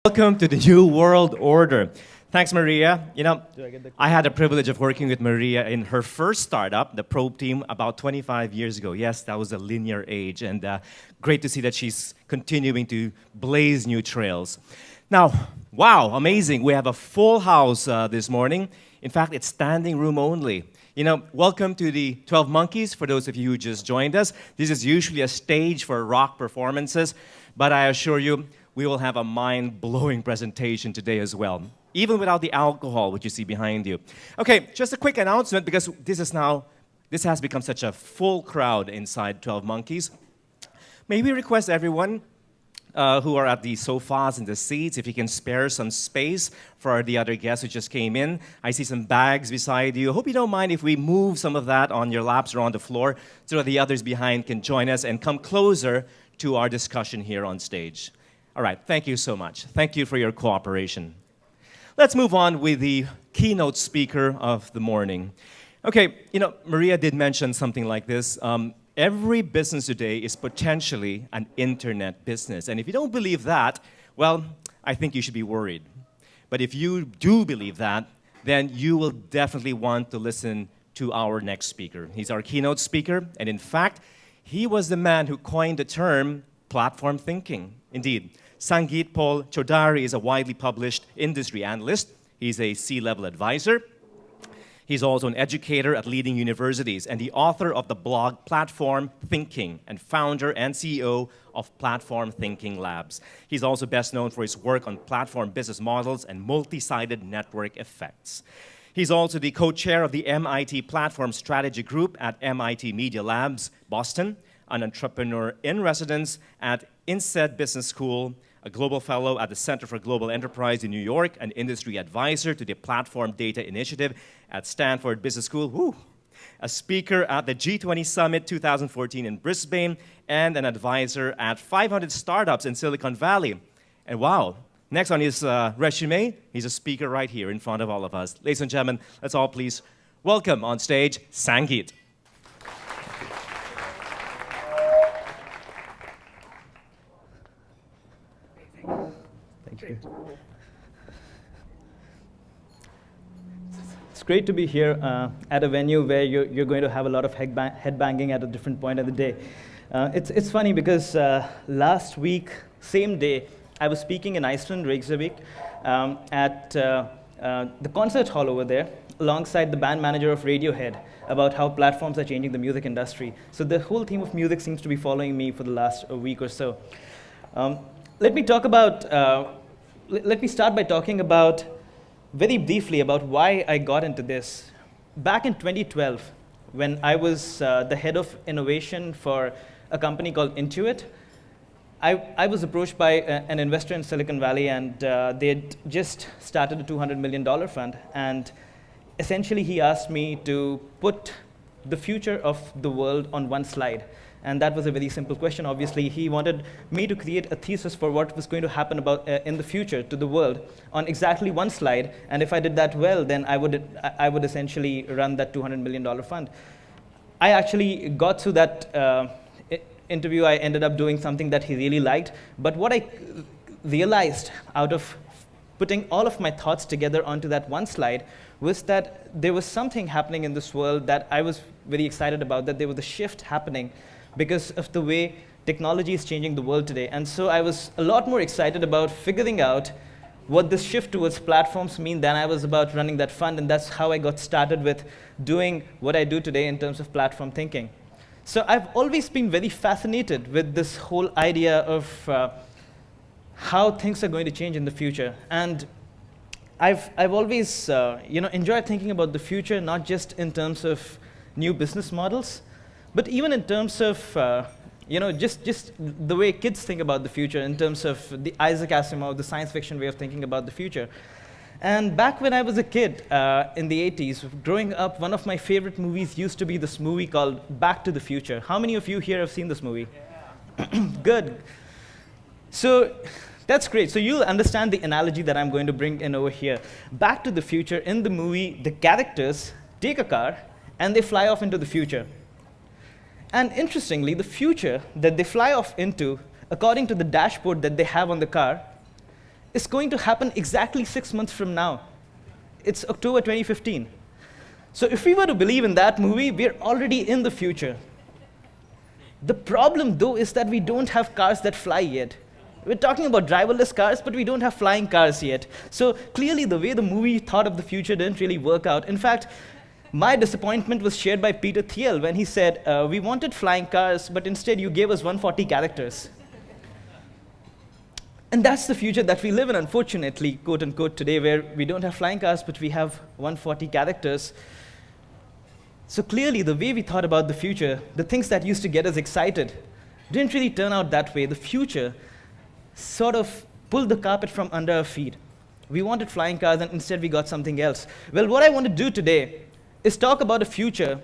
Welcome to the New World Order. Thanks, Maria. I had the privilege of working with Maria in her first startup, the Probe team, about 25 years ago. Yes, that was a linear age, and great to see that she's continuing to blaze new trails. Now, wow, amazing. We have a full house this morning. In fact, it's standing room only. Welcome to the 12 Monkeys, for those of you who just joined us. This is usually a stage for rock performances, but I assure you, we will have a mind-blowing presentation today as well, even without the alcohol, which you see behind you. Okay, just a quick announcement, because this has become such a full crowd inside 12 Monkeys. May we request everyone who are at the sofas and the seats, if you can spare some space for the other guests who just came in. I see some bags beside you. I hope you don't mind if we move some of that on your laps or on the floor so that the others behind can join us and come closer to our discussion here on stage. All right, thank you so much. Thank you for your cooperation. Let's move on with the keynote speaker of the morning. Okay, Maria did mention something like this. Every business today is potentially an internet business. And if you don't believe that, well, I think you should be worried. But if you do believe that, then you will definitely want to listen to our next speaker. He's our keynote speaker, and in fact, he was the man who coined the term platform thinking. Indeed, Sangeet Choudary is a widely published industry analyst. He's a C-level advisor. He's also an educator at leading universities and the author of the blog Platform Thinking and founder and CEO of Platform Thinking Labs. He's also best known for his work on platform business models and multi-sided network effects. He's also the co-chair of the MIT Platform Strategy Group at MIT Media Labs, Boston, an entrepreneur in residence at INSEAD Business School, a global fellow at the Center for Global Enterprise in New York, an industry advisor to the Platform Data Initiative at Stanford Business School, a speaker at the G20 Summit 2014 in Brisbane, and an advisor at 500 startups in Silicon Valley. And wow, next on his resume, he's a speaker right here in front of all of us. Ladies and gentlemen, let's all please welcome on stage Sangeet. Thank you. It's great to be here at a venue where you're going to have a lot of headbanging at a different point of the day. It's funny because last week, same day, I was speaking in Iceland, Reykjavik, at the concert hall over there, alongside the band manager of Radiohead, about how platforms are changing the music industry. So the whole theme of music seems to be following me for the last week or so. Let me start by talking about, very briefly, about why I got into this. Back in 2012, when I was the head of innovation for a company called Intuit, I was approached by an investor in Silicon Valley, and they'd just started a $200 million fund. And essentially, he asked me to put the future of the world on one slide. And that was a very simple question. Obviously, he wanted me to create a thesis for what was going to happen in the future to the world on exactly one slide. And if I did that well, then I would essentially run that $200 million fund. I actually got through that interview. I ended up doing something that he really liked. But what I realized out of putting all of my thoughts together onto that one slide was that there was something happening in this world that I was very excited about, that there was a shift happening because of the way technology is changing the world today. And so I was a lot more excited about figuring out what this shift towards platforms mean than I was about running that fund, and that's how I got started with doing what I do today in terms of platform thinking. So I've always been very fascinated with this whole idea of how things are going to change in the future. And I've always enjoyed thinking about the future, not just in terms of new business models, but even in terms of just the way kids think about the future, in terms of the Isaac Asimov, the science fiction way of thinking about the future. And back when I was a kid in the 80s, growing up, one of my favorite movies used to be this movie called Back to the Future. How many of you here have seen this movie? Yeah. Good. So that's great. So you'll understand the analogy that I'm going to bring in over here. Back to the Future, in the movie, the characters take a car and they fly off into the future. And interestingly, the future that they fly off into, according to the dashboard that they have on the car, is going to happen exactly 6 months from now. It's October 2015. So if we were to believe in that movie, we're already in the future. The problem, though, is that we don't have cars that fly yet. We're talking about driverless cars, but we don't have flying cars yet. So clearly, the way the movie thought of the future didn't really work out. In fact, my disappointment was shared by Peter Thiel when he said, we wanted flying cars, but instead you gave us 140 characters. And that's the future that we live in, unfortunately, quote unquote, today, where we don't have flying cars, but we have 140 characters. So clearly, the way we thought about the future, the things that used to get us excited, didn't really turn out that way. The future sort of pulled the carpet from under our feet. We wanted flying cars, and instead we got something else. Well, what I want to do today is talk about a future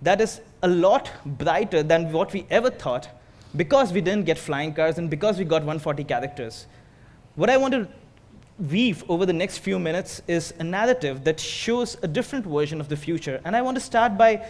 that is a lot brighter than what we ever thought, because we didn't get flying cars and because we got 140 characters. What I want to weave over the next few minutes is a narrative that shows a different version of the future. And I want to start by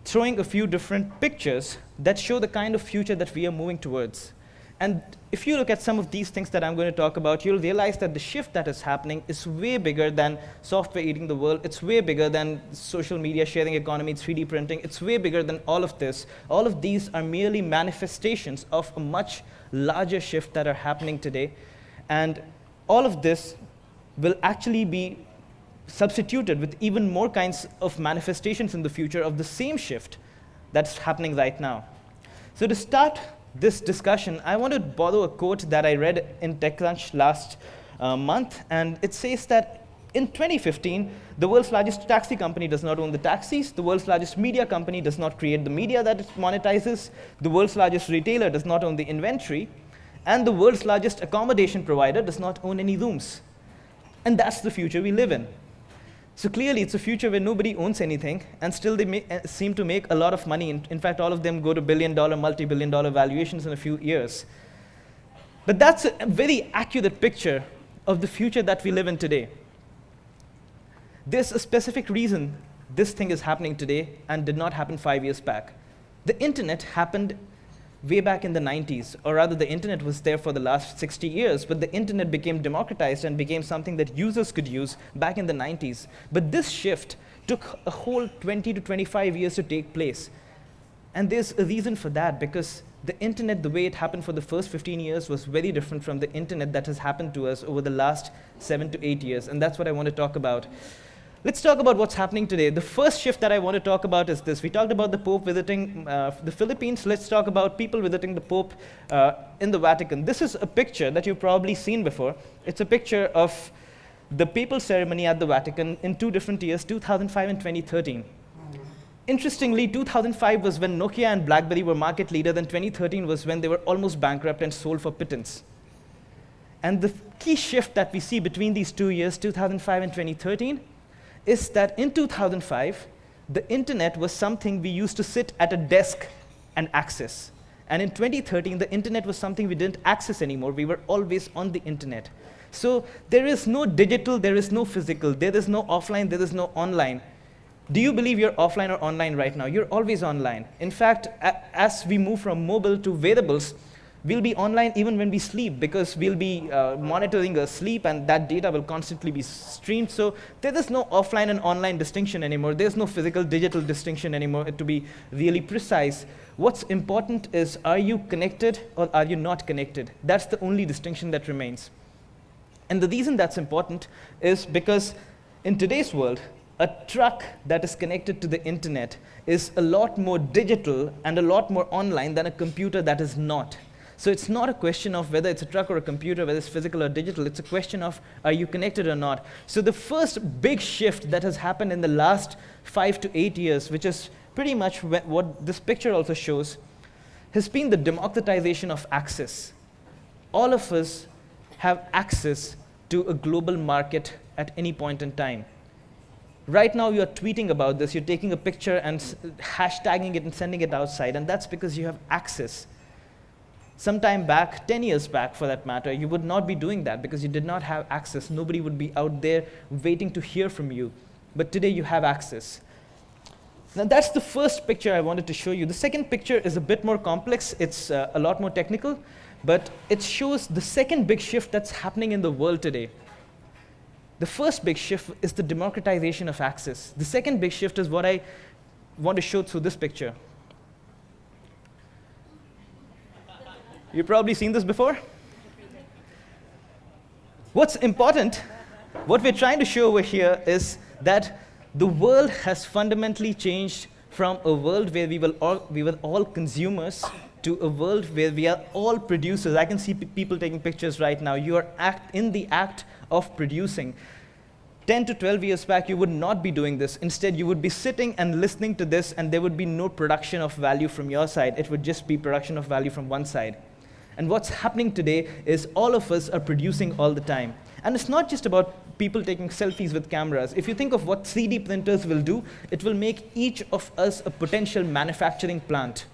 throwing a few different pictures that show the kind of future that we are moving towards. And if you look at some of these things that I'm going to talk about, you'll realize that the shift that is happening is way bigger than software eating the world. It's way bigger than social media sharing economy, 3D printing. It's way bigger than all of this. All of these are merely manifestations of a much larger shift that are happening today. And all of this will actually be substituted with even more kinds of manifestations in the future of the same shift that's happening right now. So to start this discussion, I want to borrow a quote that I read in TechCrunch last month, and it says that in 2015, the world's largest taxi company does not own the taxis, the world's largest media company does not create the media that it monetizes, the world's largest retailer does not own the inventory, and the world's largest accommodation provider does not own any rooms. And that's the future we live in. So clearly, it's a future where nobody owns anything, and still they seem to make a lot of money. In fact, all of them go to billion-dollar, multi-billion-dollar valuations in a few years. But that's a very accurate picture of the future that we live in today. There's a specific reason this thing is happening today and did not happen 5 years back. The internet happened way back in the 90s, or rather the internet was there for the last 60 years, but the internet became democratized and became something that users could use back in the 90s. But this shift took a whole 20 to 25 years to take place. And there's a reason for that, because the internet, the way it happened for the first 15 years, was very different from the internet that has happened to us over the last 7 to 8 years, and that's what I want to talk about. Let's talk about what's happening today. The first shift that I want to talk about is this. We talked about the Pope visiting the Philippines. Let's talk about people visiting the Pope in the Vatican. This is a picture that you've probably seen before. It's a picture of the papal ceremony at the Vatican in 2 different years, 2005 and 2013. Interestingly, 2005 was when Nokia and BlackBerry were market leaders, and 2013 was when they were almost bankrupt and sold for pittance. And the key shift that we see between these 2 years, 2005 and 2013, is that in 2005, the internet was something we used to sit at a desk and access. And in 2013, the internet was something we didn't access anymore. We were always on the internet. So there is no digital, there is no physical, there is no offline, there is no online. Do you believe you're offline or online right now? You're always online. In fact, as we move from mobile to wearables, we'll be online even when we sleep, because we'll be monitoring our sleep, and that data will constantly be streamed. So there is no offline and online distinction anymore. There's no physical digital distinction anymore, to be really precise. What's important is, are you connected or are you not connected? That's the only distinction that remains. And the reason that's important is because in today's world, a truck that is connected to the internet is a lot more digital and a lot more online than a computer that is not. So it's not a question of whether it's a truck or a computer, whether it's physical or digital. It's a question of, are you connected or not? So the first big shift that has happened in the last 5 to 8 years, which is pretty much what this picture also shows, has been the democratization of access. All of us have access to a global market at any point in time. Right now, you're tweeting about this. You're taking a picture and hashtagging it and sending it outside, and that's because you have access. Sometime back, 10 years back for that matter, you would not be doing that because you did not have access. Nobody would be out there waiting to hear from you. But today you have access. Now that's the first picture I wanted to show you. The second picture is a bit more complex. It's a lot more technical. but it shows the second big shift that's happening in the world today. The first big shift is the democratization of access. The second big shift is what I want to show through this picture. You've probably seen this before. What's important, what we're trying to show over here is that the world has fundamentally changed from a world where we were all consumers to a world where we are all producers. I can see people taking pictures right now. You are in the act of producing. 10 to 12 years back, you would not be doing this. Instead, you would be sitting and listening to this, and there would be no production of value from your side. It would just be production of value from one side. And what's happening today is all of us are producing all the time. And it's not just about people taking selfies with cameras. If you think of what 3D printers will do, it will make each of us a potential manufacturing plant.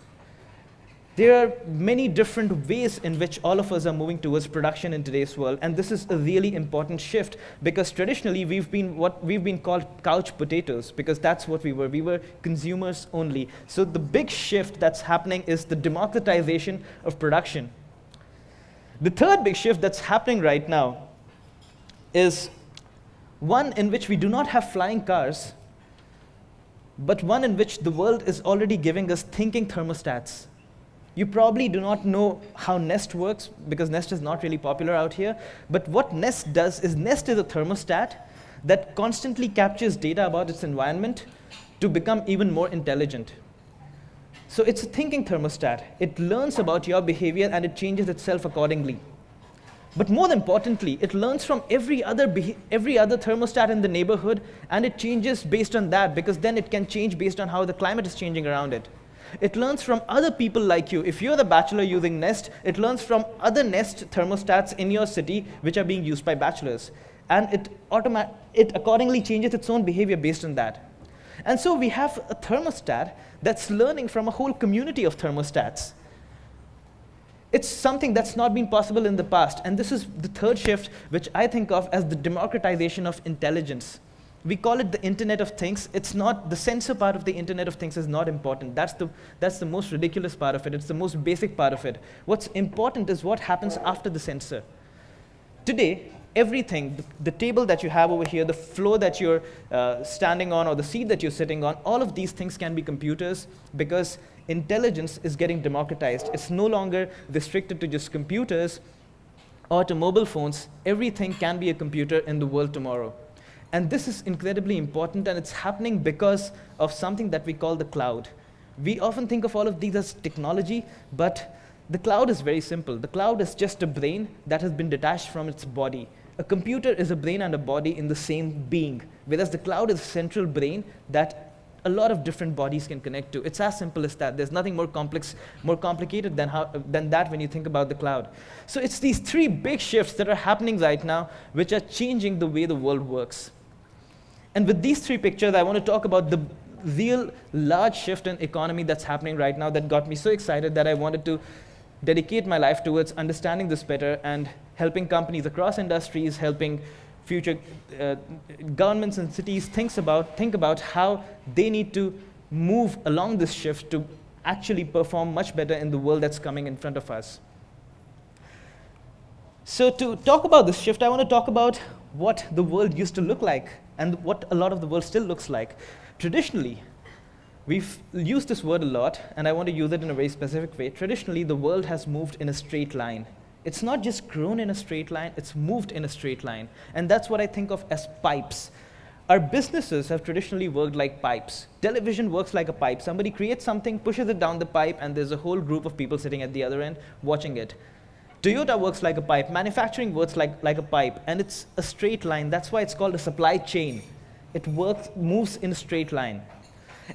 There are many different ways in which all of us are moving towards production in today's world, and this is a really important shift, because traditionally we've been called couch potatoes, because that's what we were. We were consumers only. So the big shift that's happening is the democratization of production. The third big shift that's happening right now is one in which we do not have flying cars, but one in which the world is already giving us thinking thermostats. You probably do not know how Nest works, because Nest is not really popular out here. But what Nest does is, Nest is a thermostat that constantly captures data about its environment to become even more intelligent. So it's a thinking thermostat. It learns about your behavior and it changes itself accordingly. But more importantly, it learns from every other thermostat in the neighborhood, and it changes based on that, because then it can change based on how the climate is changing around it. It learns from other people like you. If you're the bachelor using Nest, it learns from other Nest thermostats in your city which are being used by bachelors. And it accordingly changes its own behavior based on that. And so we have a thermostat that's learning from a whole community of thermostats. It's something that's not been possible in the past. And this is the third shift, which I think of as the democratization of intelligence. We call it the Internet of Things. It's not, the sensor part of the Internet of Things is not important. That's the most ridiculous part of it. It's the most basic part of it. What's important is what happens after the sensor. Today, everything, the table that you have over here, the floor that you're standing on, or the seat that you're sitting on, all of these things can be computers, because intelligence is getting democratized. It's no longer restricted to just computers or to mobile phones. Everything can be a computer in the world tomorrow. And this is incredibly important, and it's happening because of something that we call the cloud. We often think of all of these as technology, but the cloud is very simple. The cloud is just a brain that has been detached from its body. A computer is a brain and a body in the same being, whereas the cloud is a central brain that a lot of different bodies can connect to. It's as simple as that. There's nothing more complex, more complicated than that when you think about the cloud. So it's these three big shifts that are happening right now, which are changing the way the world works. And with these three pictures, I want to talk about the real large shift in economy that's happening right now that got me so excited that I wanted to dedicate my life towards understanding this better and helping companies across industries, helping future governments and cities think about how they need to move along this shift to actually perform much better in the world that's coming in front of us. So to talk about this shift, I want to talk about what the world used to look like and what a lot of the world still looks like. Traditionally, we've used this word a lot, and I want to use it in a very specific way. Traditionally, the world has moved in a straight line. It's not just grown in a straight line, it's moved in a straight line. And that's what I think of as pipes. Our businesses have traditionally worked like pipes. Television works like a pipe. Somebody creates something, pushes it down the pipe, and there's a whole group of people sitting at the other end watching it. Toyota works like a pipe. Manufacturing works like a pipe, and it's a straight line. That's why it's called a supply chain. It moves in a straight line.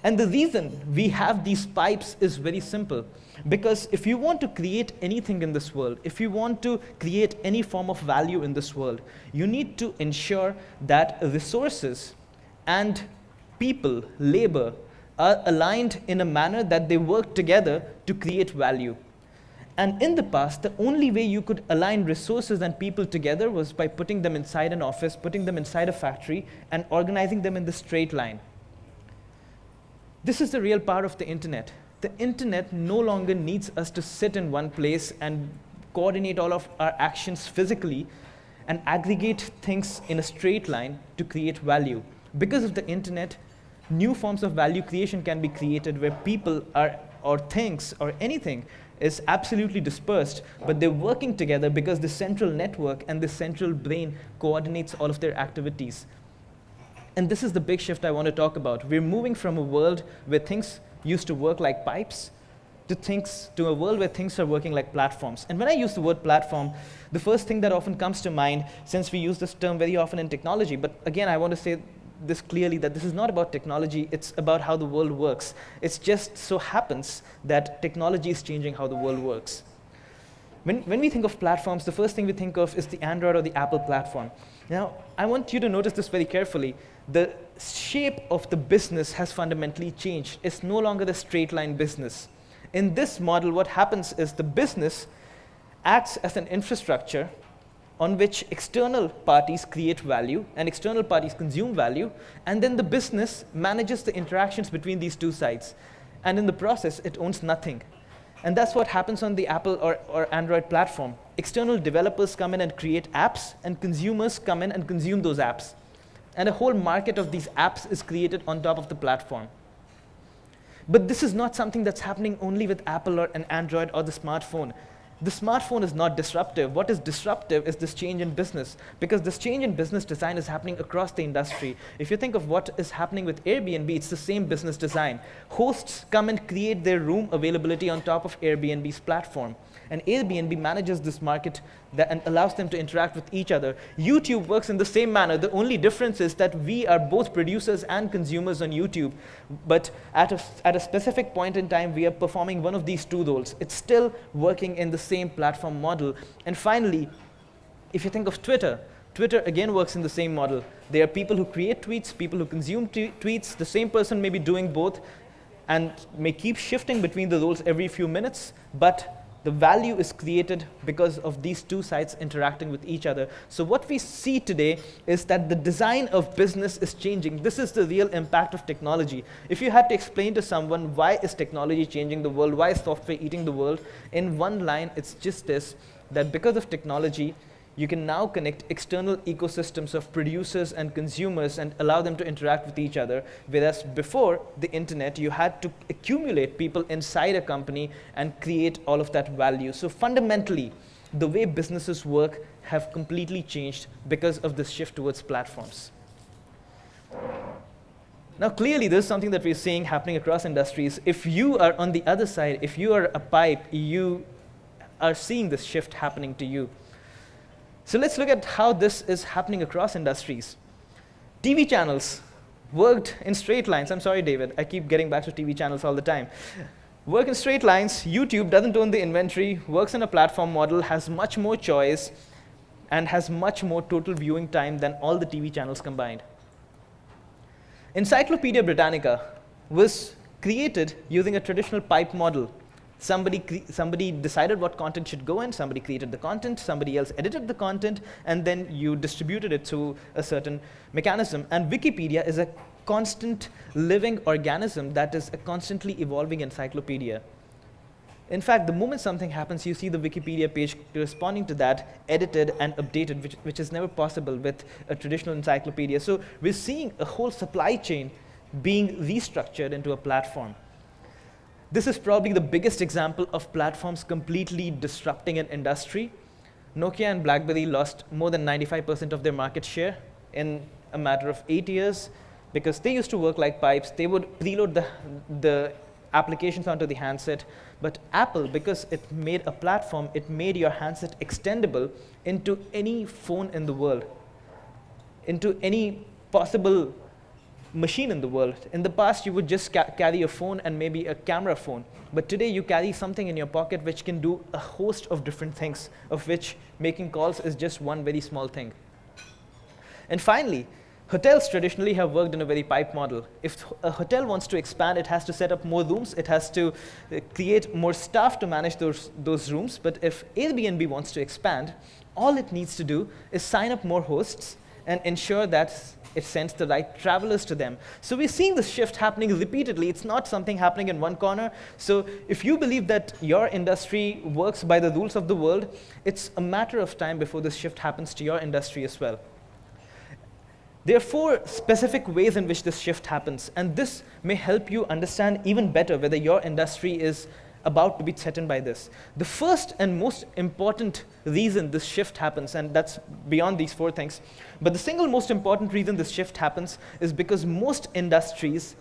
And the reason we have these pipes is very simple. Because if you want to create anything in this world, if you want to create any form of value in this world, you need to ensure that resources and people, labor, are aligned in a manner that they work together to create value. And in the past, the only way you could align resources and people together was by putting them inside an office, putting them inside a factory, and organizing them in the straight line. This is the real power of the internet. The internet no longer needs us to sit in one place and coordinate all of our actions physically, and aggregate things in a straight line to create value. Because of the internet, new forms of value creation can be created where people are, or things, or anything is absolutely dispersed, but they're working together because the central network and the central brain coordinates all of their activities. And this is the big shift I want to talk about. We're moving from a world where things used to work like pipes to a world where things are working like platforms. And when I use the word platform, the first thing that often comes to mind, since we use this term very often in technology, but again, I want to say this clearly, that this is not about technology, it's about how the world works. It just so happens that technology is changing how the world works. When we think of platforms, the first thing we think of is the Android or the Apple platform. Now, I want you to notice this very carefully. The shape of the business has fundamentally changed. It's no longer the straight line business. In this model, what happens is the business acts as an infrastructure on which external parties create value and external parties consume value, and then the business manages the interactions between these two sides. And in the process, it owns nothing. And that's what happens on the Apple or Android platform. External developers come in and create apps, and consumers come in and consume those apps. And a whole market of these apps is created on top of the platform. But this is not something that's happening only with Apple or an Android or the smartphone. The smartphone is not disruptive. What is disruptive is this change in business, because this change in business design is happening across the industry. If you think of what is happening with Airbnb, it's the same business design. Hosts come and create their room availability on top of Airbnb's platform. And Airbnb manages this market and allows them to interact with each other. YouTube works in the same manner. The only difference is that we are both producers and consumers on YouTube. But at a specific point in time, we are performing one of these two roles. It's still working in the same platform model. And finally, if you think of Twitter, Twitter again works in the same model. There are people who create tweets, people who consume tweets. The same person may be doing both and may keep shifting between the roles every few minutes, but the value is created because of these two sides interacting with each other. So what we see today is that the design of business is changing. This is the real impact of technology. If you had to explain to someone why is technology changing the world, why is software eating the world, in one line, it's just this, that because of technology, you can now connect external ecosystems of producers and consumers and allow them to interact with each other. Whereas before the internet, you had to accumulate people inside a company and create all of that value. So fundamentally, the way businesses work have completely changed because of this shift towards platforms. Now, clearly, this is something that we're seeing happening across industries. If you are on the other side, if you are a pipe, you are seeing this shift happening to you. So let's look at how this is happening across industries. TV channels worked in straight lines. I'm sorry, David, I keep getting back to TV channels all the time. Work in straight lines. YouTube doesn't own the inventory, works in a platform model, has much more choice, and has much more total viewing time than all the TV channels combined. Encyclopedia Britannica was created using a traditional pipe model. Somebody decided what content should go in, somebody created the content, somebody else edited the content, and then you distributed it through a certain mechanism. And Wikipedia is a constant living organism that is a constantly evolving encyclopedia. In fact, the moment something happens, you see the Wikipedia page corresponding to that, edited and updated, which is never possible with a traditional encyclopedia. So we're seeing a whole supply chain being restructured into a platform. This is probably the biggest example of platforms completely disrupting an industry. Nokia and BlackBerry lost more than 95% of their market share in a matter of 8 years because they used to work like pipes. They would preload the applications onto the handset. But Apple, because it made a platform, it made your handset extendable into any phone in the world, into any possible machine in the world. In the past, you would just carry a phone and maybe a camera phone. But today, you carry something in your pocket which can do a host of different things, of which making calls is just one very small thing. And finally, hotels traditionally have worked in a very pipe model. If a hotel wants to expand, it has to set up more rooms. It has to create more staff to manage those rooms. But if Airbnb wants to expand, all it needs to do is sign up more hosts and ensure that it sends the right travelers to them. So we're seeing this shift happening repeatedly. It's not something happening in one corner. So if you believe that your industry works by the rules of the world, it's a matter of time before this shift happens to your industry as well. There are 4 specific ways in which this shift happens, and this may help you understand even better whether your industry is about to be threatened by this. The first and most important reason this shift happens, and that's beyond these 4 things, but the single most important reason this shift happens is because most industries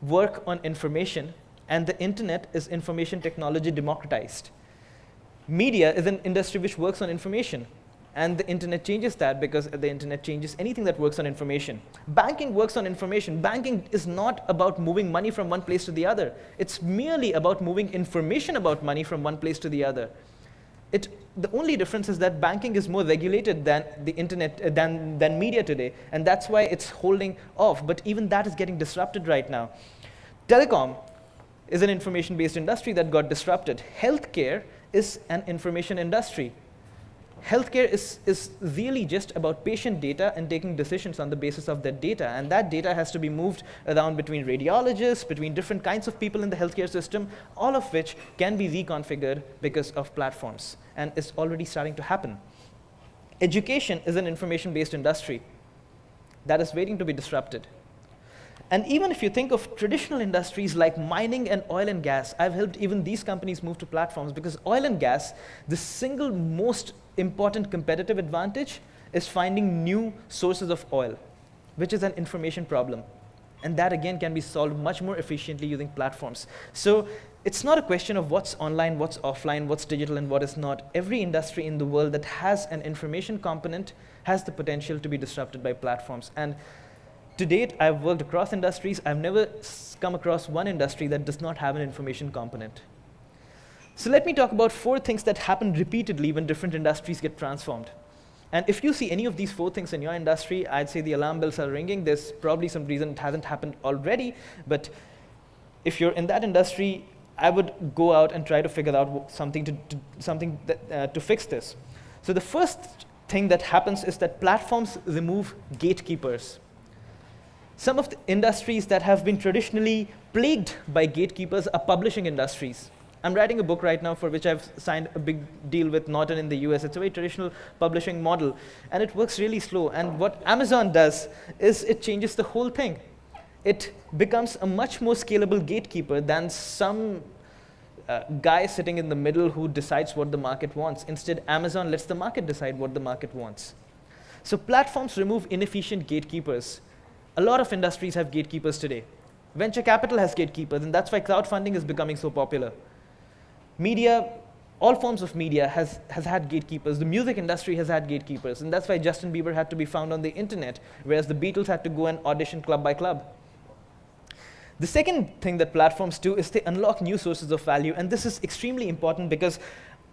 work on information, and the internet is information technology democratized. Media is an industry which works on information, and the internet changes that because the internet changes anything that works on information. Banking works on information. Banking is not about moving money from one place to the other. It's merely about moving information about money from one place to the other. The only difference is that banking is more regulated than the internet, than media today, and that's why it's holding off, but even that is getting disrupted right now. Telecom is an information-based industry that got disrupted. Healthcare is an information industry. Healthcare is really just about patient data and taking decisions on the basis of that data. And that data has to be moved around between radiologists, between different kinds of people in the healthcare system, all of which can be reconfigured because of platforms. And it's already starting to happen. Education is an information-based industry that is waiting to be disrupted. And even if you think of traditional industries like mining and oil and gas, I've helped even these companies move to platforms because oil and gas, the single most important competitive advantage is finding new sources of oil, which is an information problem. And that again can be solved much more efficiently using platforms. So it's not a question of what's online, what's offline, what's digital, and what is not. Every industry in the world that has an information component has the potential to be disrupted by platforms. And to date, I've worked across industries. I've never come across one industry that does not have an information component. So let me talk about 4 things that happen repeatedly when different industries get transformed. And if you see any of these 4 things in your industry, I'd say the alarm bells are ringing. There's probably some reason it hasn't happened already, but if you're in that industry, I would go out and try to figure out something to fix this. So the first thing that happens is that platforms remove gatekeepers. Some of the industries that have been traditionally plagued by gatekeepers are publishing industries. I'm writing a book right now for which I've signed a big deal with Norton in the US. It's a very traditional publishing model, and it works really slow. And what Amazon does is it changes the whole thing. It becomes a much more scalable gatekeeper than some guy sitting in the middle who decides what the market wants. Instead, Amazon lets the market decide what the market wants. So platforms remove inefficient gatekeepers. A lot of industries have gatekeepers today. Venture capital has gatekeepers, and that's why crowdfunding is becoming so popular. Media, all forms of media has had gatekeepers. The music industry has had gatekeepers, and that's why Justin Bieber had to be found on the internet, whereas the Beatles had to go and audition club by club. The second thing that platforms do is they unlock new sources of value, and this is extremely important because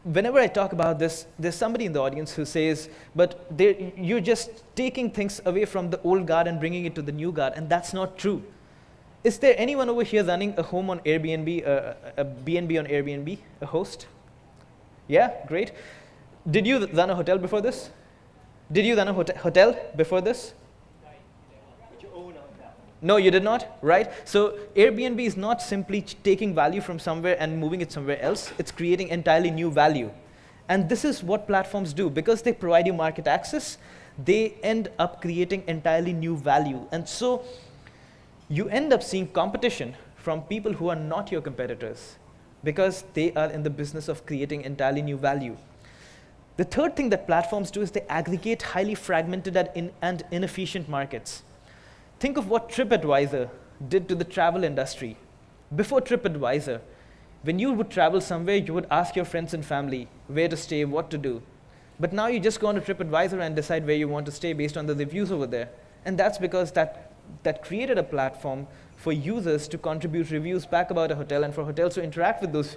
whenever I talk about this, there's somebody in the audience who says, but you're just taking things away from the old guard and bringing it to the new guard, and that's not true. Is there anyone over here running a home on Airbnb, a B&B on Airbnb, a host? Yeah, great. Did you run a hotel before this? Did you run a hotel before this? No, you did not, right? So Airbnb is not simply taking value from somewhere and moving it somewhere else. It's creating entirely new value. And this is what platforms do. Because they provide you market access, they end up creating entirely new value. And so you end up seeing competition from people who are not your competitors because they are in the business of creating entirely new value. The third thing that platforms do is they aggregate highly fragmented and inefficient markets. Think of what TripAdvisor did to the travel industry. Before TripAdvisor, when you would travel somewhere, you would ask your friends and family where to stay, what to do. But now you just go on to TripAdvisor and decide where you want to stay based on the reviews over there. And that's because that created a platform for users to contribute reviews back about a hotel and for hotels to interact with those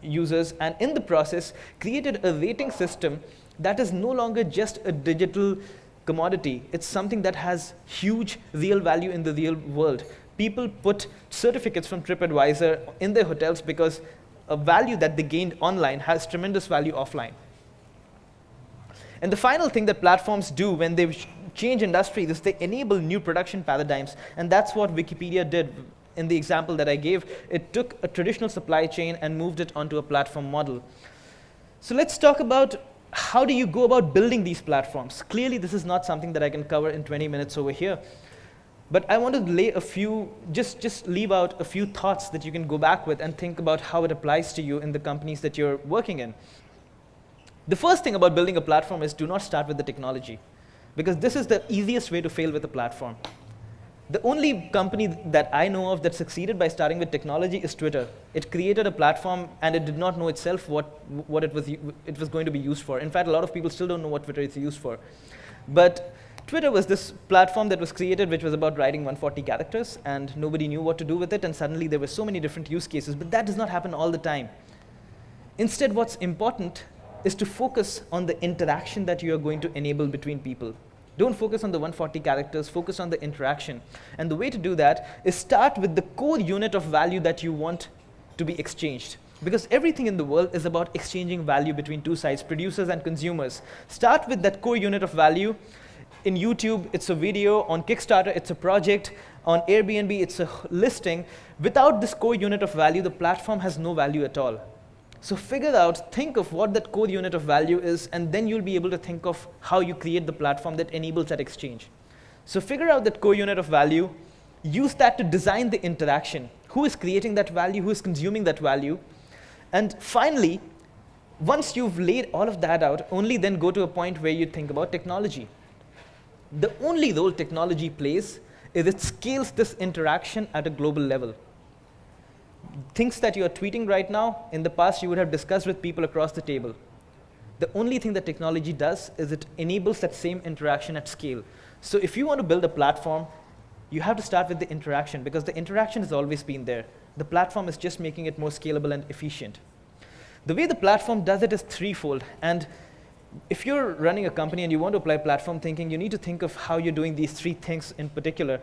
users, and in the process created a rating system that is no longer just a digital commodity. It's something that has huge real value in the real world. People put certificates from TripAdvisor in their hotels because a value that they gained online has tremendous value offline. And the final thing that platforms do when they change industries is they enable new production paradigms, and that's what Wikipedia did. In the example that I gave, it took a traditional supply chain and moved it onto a platform model. So let's talk about how do you go about building these platforms. Clearly, this is not something that I can cover in 20 minutes over here. But I want to lay a few, just leave out a few thoughts that you can go back with and think about how it applies to you in the companies that you're working in. The first thing about building a platform is do not start with the technology, because this is the easiest way to fail with a platform. The only company that I know of that succeeded by starting with technology is Twitter. It created a platform and it did not know itself what it was going to be used for. In fact, a lot of people still don't know what Twitter is used for. But Twitter was this platform that was created which was about writing 140 characters, and nobody knew what to do with it, and suddenly there were so many different use cases. But that does not happen all the time. Instead, what's important is to focus on the interaction that you are going to enable between people. Don't focus on the 140 characters, focus on the interaction. And the way to do that is start with the core unit of value that you want to be exchanged. Because everything in the world is about exchanging value between two sides, producers and consumers. Start with that core unit of value. In YouTube, it's a video. On Kickstarter, it's a project. On Airbnb, it's a listing. Without this core unit of value, the platform has no value at all. So figure out, think of what that core unit of value is, and then you'll be able to think of how you create the platform that enables that exchange. So figure out that core unit of value, use that to design the interaction. Who is creating that value? Who is consuming that value? And finally, once you've laid all of that out, only then go to a point where you think about technology. The only role technology plays is it scales this interaction at a global level. Things that you are tweeting right now, in the past you would have discussed with people across the table. The only thing that technology does is it enables that same interaction at scale. So if you want to build a platform, you have to start with the interaction, because the interaction has always been there. The platform is just making it more scalable and efficient. The way the platform does it is threefold. And if you're running a company and you want to apply platform thinking, you need to think of how you're doing these three things in particular.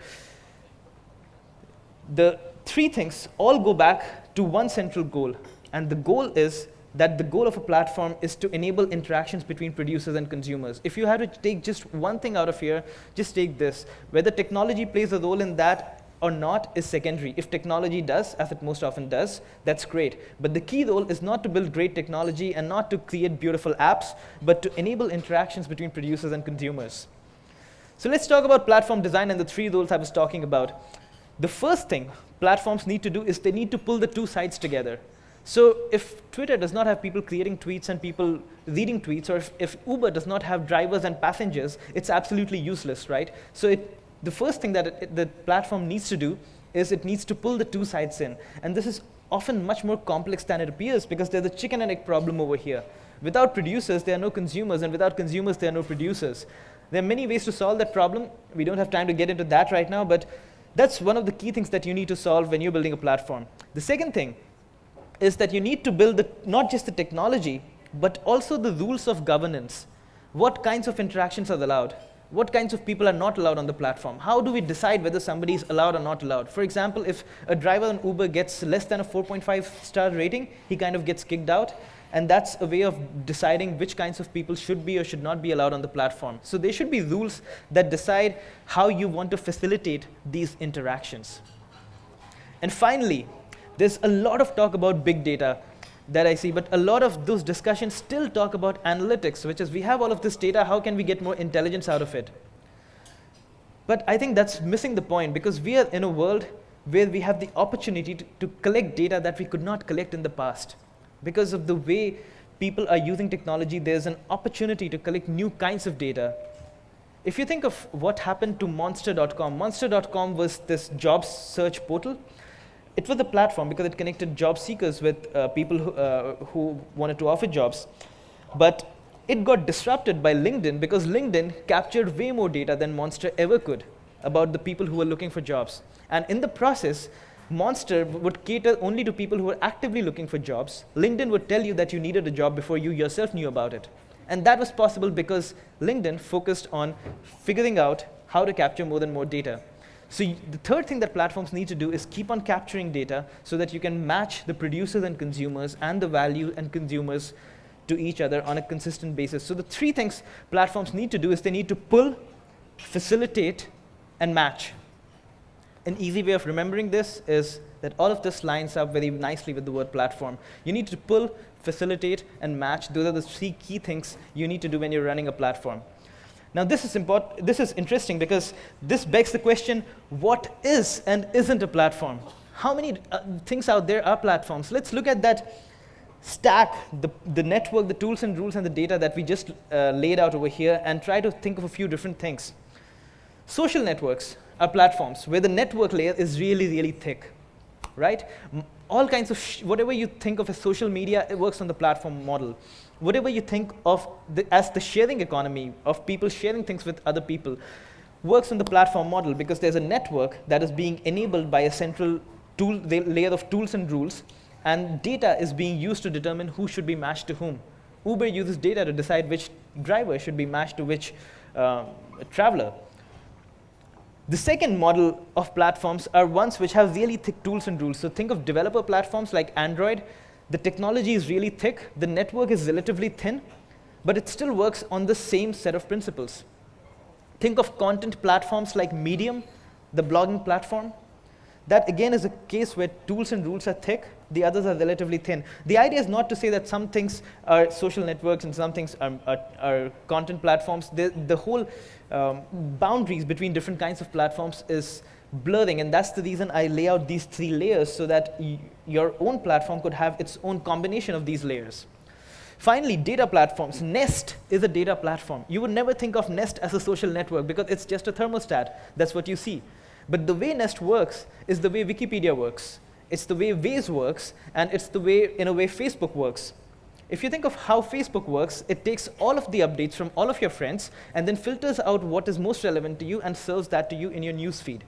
The three things all go back to one central goal. And the goal is that the goal of a platform is to enable interactions between producers and consumers. If you had to take just one thing out of here, just take this. Whether technology plays a role in that or not is secondary. If technology does, as it most often does, that's great. But the key role is not to build great technology and not to create beautiful apps, but to enable interactions between producers and consumers. So let's talk about platform design and the three roles I was talking about. The first thing platforms need to do is they need to pull the two sides together. So if Twitter does not have people creating tweets and people reading tweets, or if Uber does not have drivers and passengers, it's absolutely useless, right? So the first thing that the platform needs to do is it needs to pull the two sides in. And this is often much more complex than it appears, because there's a chicken and egg problem over here. Without producers, there are no consumers, and without consumers, there are no producers. There are many ways to solve that problem. We don't have time to get into that right now, but that's one of the key things that you need to solve when you're building a platform. The second thing is that you need to build not just the technology, but also the rules of governance. What kinds of interactions are allowed? What kinds of people are not allowed on the platform? How do we decide whether somebody is allowed or not allowed? For example, if a driver on Uber gets less than a 4.5-star rating, he kind of gets kicked out. And that's a way of deciding which kinds of people should be or should not be allowed on the platform. So there should be rules that decide how you want to facilitate these interactions. And finally, there's a lot of talk about big data that I see, but a lot of those discussions still talk about analytics, which is we have all of this data, how can we get more intelligence out of it? But I think that's missing the point, because we are in a world where we have the opportunity to collect data that we could not collect in the past. Because of the way people are using technology, there's an opportunity to collect new kinds of data. If you think of what happened to Monster.com, Monster.com was this job search portal. It was a platform because it connected job seekers with people who wanted to offer jobs. But it got disrupted by LinkedIn, because LinkedIn captured way more data than Monster ever could about the people who were looking for jobs. And in the process, Monster would cater only to people who were actively looking for jobs. LinkedIn would tell you that you needed a job before you yourself knew about it. And that was possible because LinkedIn focused on figuring out how to capture more and more data. So the third thing that platforms need to do is keep on capturing data so that you can match the producers and consumers and the value and consumers to each other on a consistent basis. So the three things platforms need to do is they need to pull, facilitate, and match. An easy way of remembering this is that all of this lines up very nicely with the word platform. You need to pull, facilitate, and match. Those are the three key things you need to do when you're running a platform. Now, this is important. This is interesting because this begs the question, what is and isn't a platform? How many things out there are platforms? Let's look at that stack, the network, the tools and rules, and the data that we just laid out over here, and try to think of a few different things. Social networks are platforms where the network layer is really, really thick, right? All kinds of, whatever you think of as social media, it works on the platform model. Whatever you think of as the sharing economy, of people sharing things with other people, works on the platform model because there's a network that is being enabled by a central layer of tools and rules, and data is being used to determine who should be matched to whom. Uber uses data to decide which driver should be matched to which traveler. The second model of platforms are ones which have really thick tools and rules. So think of developer platforms like Android. The technology is really thick, the network is relatively thin, but it still works on the same set of principles. Think of content platforms like Medium, the blogging platform. That again is a case where tools and rules are thick, the others are relatively thin. The idea is not to say that some things are social networks and some things are content platforms. The whole boundaries between different kinds of platforms is blurring, and that's the reason I lay out these three layers so that your own platform could have its own combination of these layers. Finally, data platforms. Nest is a data platform. You would never think of Nest as a social network because it's just a thermostat. That's what you see. But the way Nest works is the way Wikipedia works. It's the way Waze works, and it's the way, in a way, Facebook works. If you think of how Facebook works, it takes all of the updates from all of your friends and then filters out what is most relevant to you and serves that to you in your newsfeed.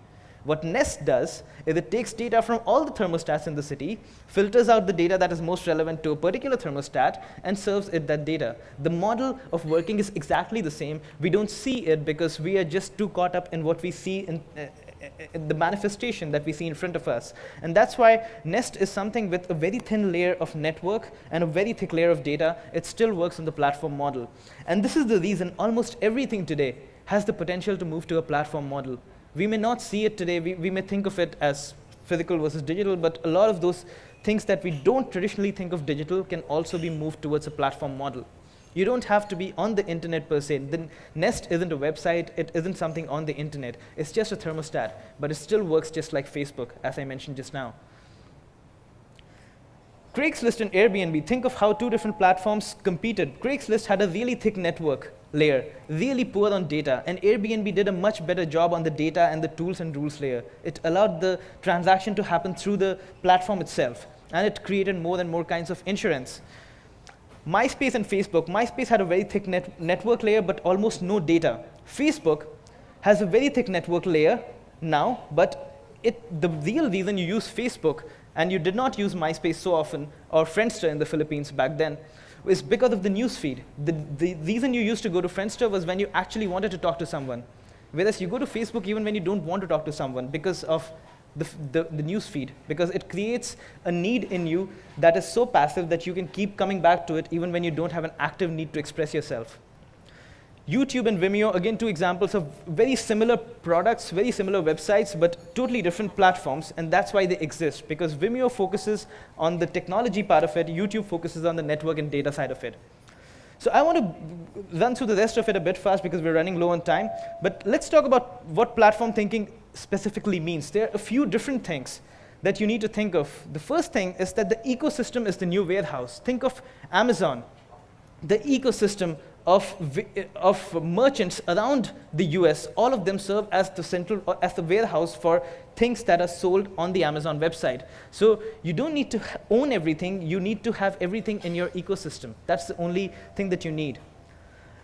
What Nest does is it takes data from all the thermostats in the city, filters out the data that is most relevant to a particular thermostat, and serves it that data. The model of working is exactly the same. We don't see it because we are just too caught up in what we see in the manifestation that we see in front of us. And that's why Nest is something with a very thin layer of network and a very thick layer of data. It still works on the platform model. And this is the reason almost everything today has the potential to move to a platform model. We may not see it today. We may think of it as physical versus digital, but a lot of those things that we don't traditionally think of digital can also be moved towards a platform model. You don't have to be on the internet per se. The Nest isn't a website. It isn't something on the internet. It's just a thermostat, but it still works just like Facebook, as I mentioned just now. Craigslist and Airbnb, think of how two different platforms competed. Craigslist had a really thick network layer, really poor on data, and Airbnb did a much better job on the data and the tools and rules layer. It allowed the transaction to happen through the platform itself, and it created more and more kinds of insurance. MySpace and Facebook. MySpace had a very thick network layer, but almost no data. Facebook has a very thick network layer now, but the real reason you use Facebook, and you did not use MySpace so often, or Friendster in the Philippines back then, is because of the newsfeed. The reason you used to go to Friendster was when you actually wanted to talk to someone. Whereas you go to Facebook even when you don't want to talk to someone because of the newsfeed, because it creates a need in you that is so passive that you can keep coming back to it even when you don't have an active need to express yourself. YouTube and Vimeo, again, two examples of very similar products, very similar websites, but totally different platforms, and that's why they exist, because Vimeo focuses on the technology part of it, YouTube focuses on the network and data side of it. So I want to run through the rest of it a bit fast because we're running low on time, but let's talk about what platform thinking specifically means. There are a few different things that you need to think of. The first thing is that the ecosystem is the new warehouse. Think of Amazon, the ecosystem of merchants around the US. All of them serve as the warehouse for things that are sold on the Amazon website. So you don't need to own everything. You need to have everything in your ecosystem. That's the only thing that you need.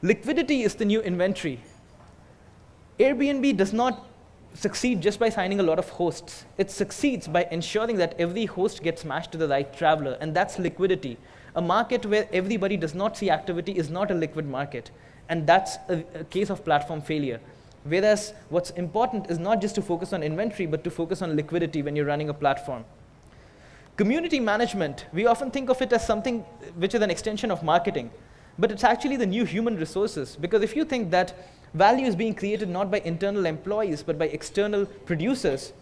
Liquidity is the new inventory. Airbnb does not succeed just by signing a lot of hosts. It succeeds by ensuring that every host gets matched to the right traveler, and that's liquidity. A market where everybody does not see activity is not a liquid market, and that's a case of platform failure. Whereas what's important is not just to focus on inventory, but to focus on liquidity when you're running a platform. Community management, we often think of it as something which is an extension of marketing. but it's actually the new human resources. Because if you think that value is being created not by internal employees, but by external producers,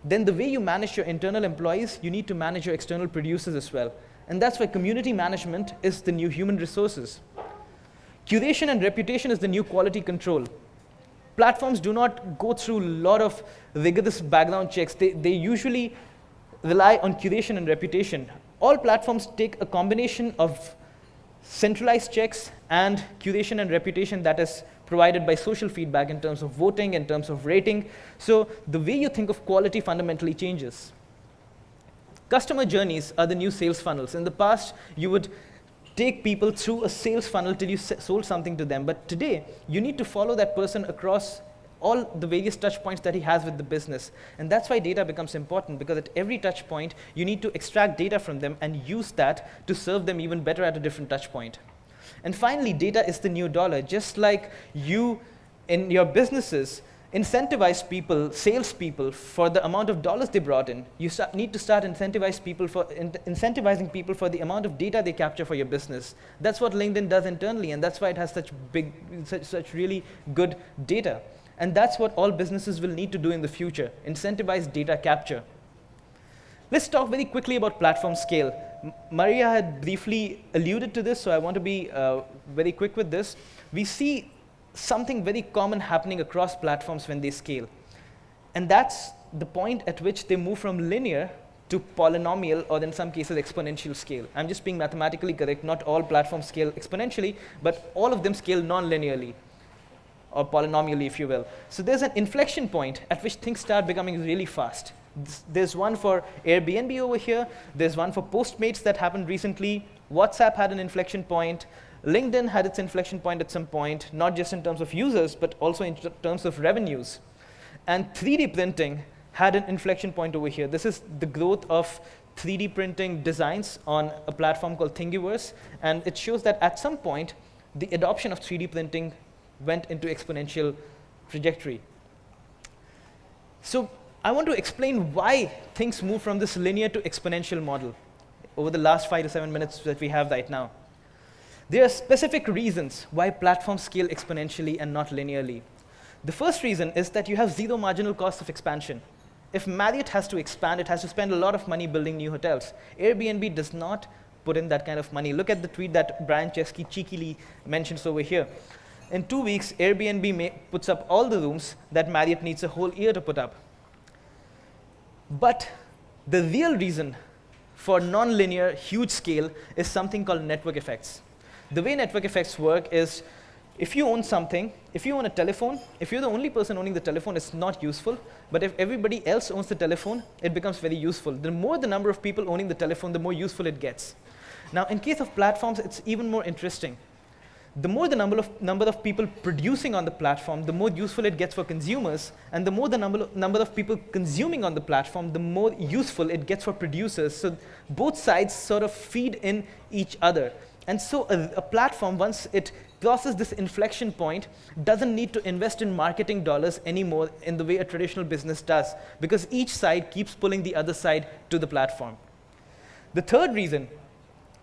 then the way you manage your internal employees, you need to manage your external producers as well. And that's why community management is the new human resources. Curation and reputation is the new quality control. Platforms do not go through a lot of rigorous background checks. They usually rely on curation and reputation. All platforms take a combination of centralized checks and curation and reputation that is provided by social feedback in terms of voting, in terms of rating. So the way you think of quality fundamentally changes. Customer journeys are the new sales funnels. In the past, you would take people through a sales funnel till you sold something to them. But today, you need to follow that person across all the various touch points that he has with the business. And that's why data becomes important, because at every touch point, you need to extract data from them and use that to serve them even better at a different touch point. And finally, data is the new dollar. Just like you in your businesses incentivize people, salespeople, for the amount of dollars they brought in, you need to start incentivizing people for the amount of data they capture for your business. That's what LinkedIn does internally, and that's why it has such really good data. And that's what all businesses will need to do in the future, incentivize data capture. Let's talk very quickly about platform scale. Maria had briefly alluded to this, so I want to be very quick with this. We see something very common happening across platforms when they scale. And that's the point at which they move from linear to polynomial, or in some cases exponential scale. I'm just being mathematically correct. Not all platforms scale exponentially, but all of them scale non-linearly, or polynomially, if you will. So there's an inflection point at which things start becoming really fast. There's one for Airbnb over here. There's one for Postmates that happened recently. WhatsApp had an inflection point. LinkedIn had its inflection point at some point, not just in terms of users, but also in terms of revenues. And 3D printing had an inflection point over here. This is the growth of 3D printing designs on a platform called Thingiverse. And it shows that at some point, the adoption of 3D printing went into exponential trajectory. So I want to explain why things move from this linear to exponential model over the last 5 to 7 minutes that we have right now. There are specific reasons why platforms scale exponentially and not linearly. The first reason is that you have zero marginal cost of expansion. If Marriott has to expand, it has to spend a lot of money building new hotels. Airbnb does not put in that kind of money. Look at the tweet that Brian Chesky cheekily mentions over here. In 2 weeks, Airbnb puts up all the rooms that Marriott needs a whole year to put up. But the real reason for non-linear, huge scale is something called network effects. The way network effects work is, if you own something, if you own a telephone, if you're the only person owning the telephone, it's not useful. But if everybody else owns the telephone, it becomes very useful. The more the number of people owning the telephone, the more useful it gets. Now, in case of platforms, it's even more interesting. The more the number of people producing on the platform, the more useful it gets for consumers, and the more the number of people consuming on the platform, the more useful it gets for producers. So both sides sort of feed in each other. And so a platform, once it crosses this inflection point, doesn't need to invest in marketing dollars anymore in the way a traditional business does, because each side keeps pulling the other side to the platform. The third reason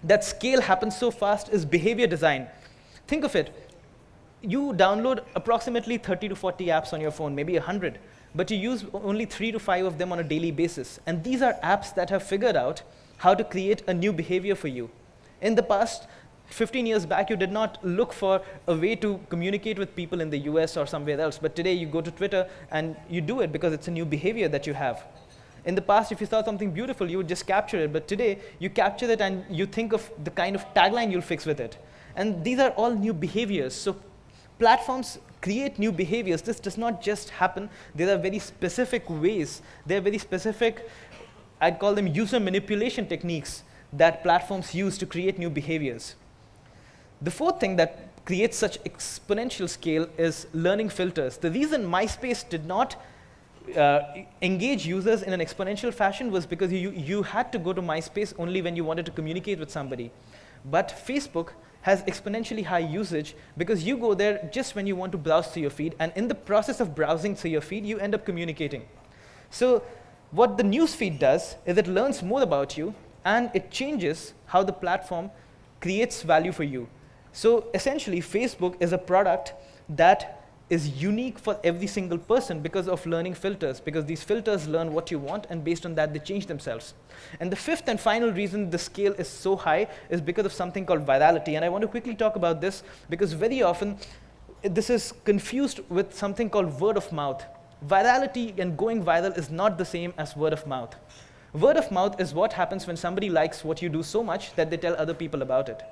that scale happens so fast is behavior design. Think of it. You download approximately 30 to 40 apps on your phone, maybe 100, but you use only 3 to 5 of them on a daily basis. And these are apps that have figured out how to create a new behavior for you. In the past, 15 years back, you did not look for a way to communicate with people in the US or somewhere else, but today you go to Twitter and you do it because it's a new behavior that you have. In the past, if you saw something beautiful, you would just capture it, but today you capture it and you think of the kind of tagline you'll fix with it. And these are all new behaviors. So platforms create new behaviors. This does not just happen. There are very specific ways. There are very specific, I'd call them user manipulation techniques that platforms use to create new behaviors. The fourth thing that creates such exponential scale is learning filters. The reason MySpace did not engage users in an exponential fashion was because you had to go to MySpace only when you wanted to communicate with somebody. But Facebook has exponentially high usage because you go there just when you want to browse through your feed, and in the process of browsing through your feed, you end up communicating. So what the news feed does is it learns more about you, and it changes how the platform creates value for you. So essentially, Facebook is a product that is unique for every single person because of learning filters, because these filters learn what you want, and based on that, they change themselves. And the fifth and final reason the scale is so high is because of something called virality. And I want to quickly talk about this because very often this is confused with something called word of mouth. Virality and going viral is not the same as word of mouth. Word of mouth is what happens when somebody likes what you do so much that they tell other people about it.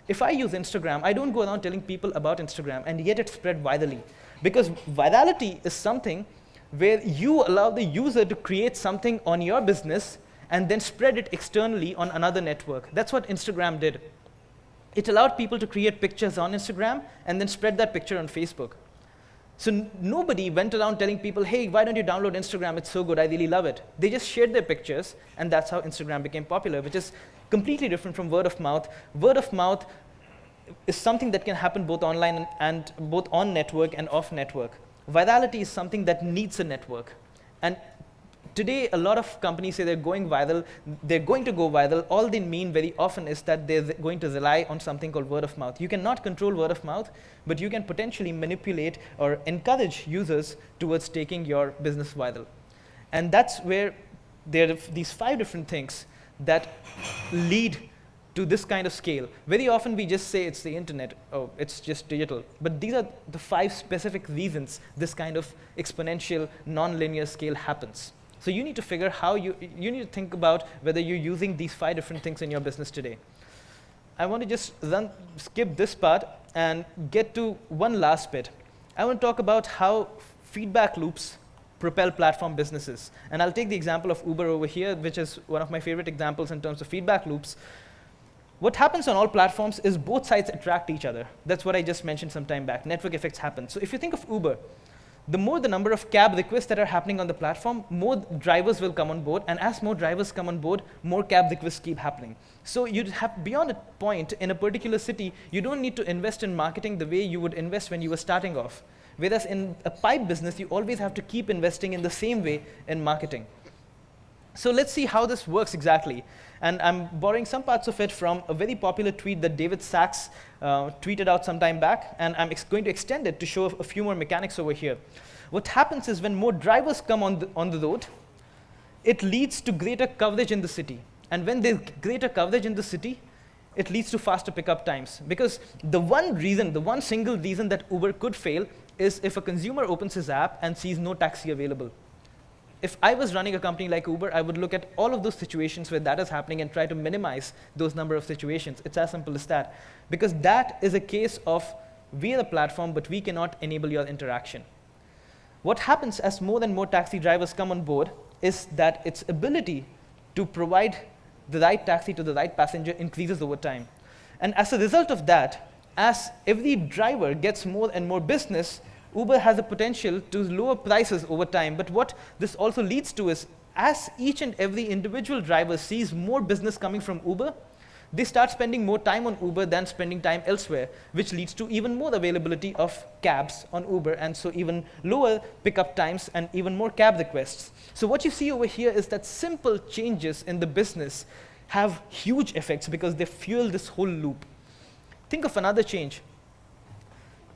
If I use Instagram, I don't go around telling people about Instagram, and yet it's spread virally. Because virality is something where you allow the user to create something on your business and then spread it externally on another network. That's what Instagram did. It allowed people to create pictures on Instagram and then spread that picture on Facebook. So nobody went around telling people, hey, why don't you download Instagram? It's so good, I really love it. They just shared their pictures, and that's how Instagram became popular, which is completely different from word of mouth. Word of mouth is something that can happen both online and both on network and off network. Virality is something that needs a network. And today, a lot of companies say they're going viral, they're going to go viral. All they mean very often is that they're going to rely on something called word of mouth. You cannot control word of mouth, but you can potentially manipulate or encourage users towards taking your business viral. And that's where there are these 5 different things that lead to this kind of scale. Very often we just say it's the internet, oh, it's just digital. But these are the 5 specific reasons this kind of exponential, non-linear scale happens. So you need to figure how you need to think about whether you're using these 5 different things in your business today. I want to just skip this part and get to one last bit. I want to talk about how feedback loops propel platform businesses. And I'll take the example of Uber over here, which is one of my favorite examples in terms of feedback loops. What happens on all platforms is both sides attract each other. That's what I just mentioned some time back. Network effects happen. So if you think of Uber, the more the number of cab requests that are happening on the platform, more drivers will come on board. And as more drivers come on board, more cab requests keep happening. So you'd have, beyond a point in a particular city, you don't need to invest in marketing the way you would invest when you were starting off. Whereas in a pipe business, you always have to keep investing in the same way in marketing. So let's see how this works exactly. And I'm borrowing some parts of it from a very popular tweet that David Sachs tweeted out some time back, and I'm going to extend it to show a few more mechanics over here. What happens is when more drivers come on the road, it leads to greater coverage in the city. And when there's greater coverage in the city, it leads to faster pickup times. Because the one single reason that Uber could fail is if a consumer opens his app and sees no taxi available. If I was running a company like Uber, I would look at all of those situations where that is happening and try to minimize those number of situations. It's as simple as that. Because that is a case of we are a platform, but we cannot enable your interaction. What happens as more and more taxi drivers come on board is that its ability to provide the right taxi to the right passenger increases over time. And as a result of that, as every driver gets more and more business, Uber has the potential to lower prices over time. But what this also leads to is, as each and every individual driver sees more business coming from Uber, they start spending more time on Uber than spending time elsewhere, which leads to even more availability of cabs on Uber, and so even lower pickup times and even more cab requests. So what you see over here is that simple changes in the business have huge effects because they fuel this whole loop. Think of another change.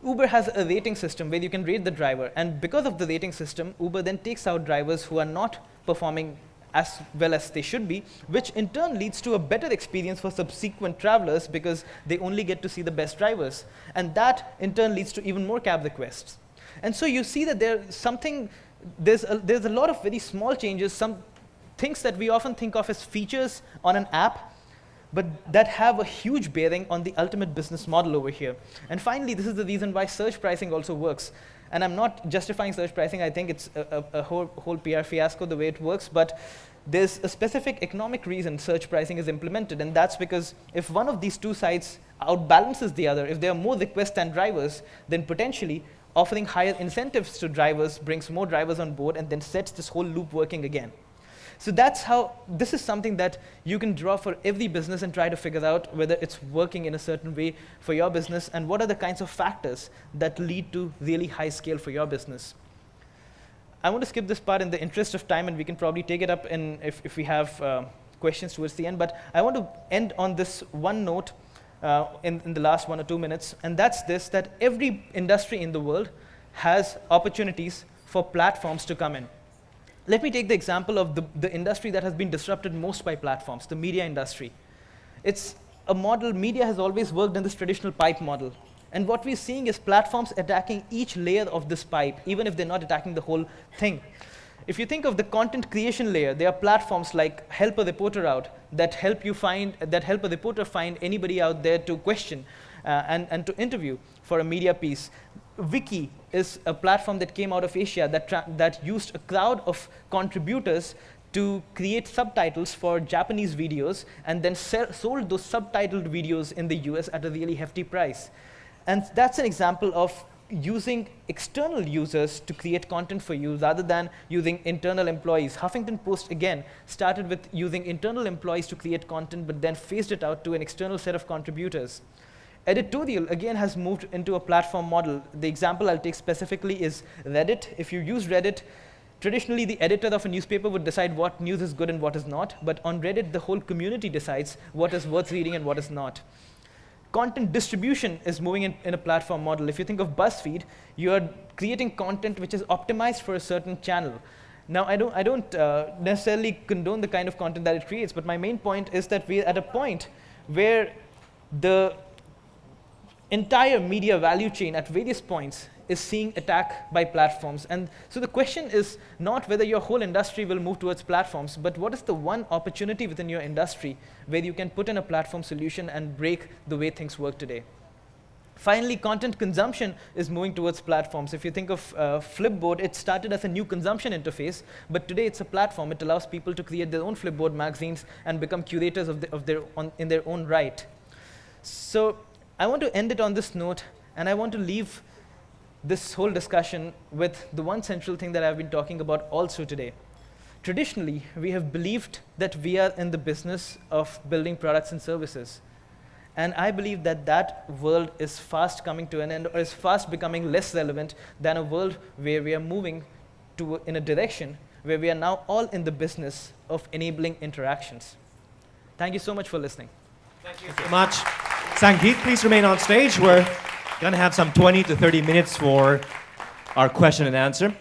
Uber has a rating system where you can rate the driver, and because of the rating system, Uber then takes out drivers who are not performing as well as they should be, which in turn leads to a better experience for subsequent travelers because they only get to see the best drivers. And that in turn leads to even more cab requests. And so you see that there's a lot of very small changes, some things that we often think of as features on an app, but that have a huge bearing on the ultimate business model over here. And finally, this is the reason why search pricing also works. And I'm not justifying search pricing. I think it's a whole PR fiasco the way it works, but there's a specific economic reason search pricing is implemented, and that's because if one of these two sides outbalances the other, if there are more requests than drivers, then potentially offering higher incentives to drivers brings more drivers on board and then sets this whole loop working again. So that's how, this is something that you can draw for every business and try to figure out whether it's working in a certain way for your business and what are the kinds of factors that lead to really high scale for your business. I want to skip this part in the interest of time, and we can probably take it up if we have questions towards the end, but I want to end on this one note in the last 1 or 2 minutes, and that's this, that every industry in the world has opportunities for platforms to come in. Let me take the example of the industry that has been disrupted most by platforms, the media industry. It's a model, media has always worked in this traditional pipe model. And what we're seeing is platforms attacking each layer of this pipe, even if they're not attacking the whole thing. If you think of the content creation layer, there are platforms like Help a Reporter Out that help a reporter find anybody out there to question and to interview for a media piece. Wiki is a platform that came out of Asia that used a crowd of contributors to create subtitles for Japanese videos and then sold those subtitled videos in the US at a really hefty price. And that's an example of using external users to create content for you rather than using internal employees. Huffington Post, again, started with using internal employees to create content, but then phased it out to an external set of contributors. Editorial, again, has moved into a platform model. The example I'll take specifically is Reddit. If you use Reddit, traditionally the editor of a newspaper would decide what news is good and what is not, but on Reddit, the whole community decides what is worth reading and what is not. Content distribution is moving in a platform model. If you think of BuzzFeed, you're creating content which is optimized for a certain channel. Now, I don't necessarily condone the kind of content that it creates, but my main point is that we're at a point where the entire media value chain at various points is seeing attack by platforms. And so the question is not whether your whole industry will move towards platforms, but what is the one opportunity within your industry where you can put in a platform solution and break the way things work today. Finally, content consumption is moving towards platforms. If you think of Flipboard, it started as a new consumption interface, but today it's a platform. It allows people to create their own Flipboard magazines and become curators in their own right. So I want to end it on this note, and I want to leave this whole discussion with the one central thing that I've been talking about also today. Traditionally, we have believed that we are in the business of building products and services. And I believe that that world is fast coming to an end, or is fast becoming less relevant than a world where we are moving in a direction where we are now all in the business of enabling interactions. Thank you so much for listening. Thank you so much. Sangeet, please remain on stage. We're going to have some 20 to 30 minutes for our question and answer.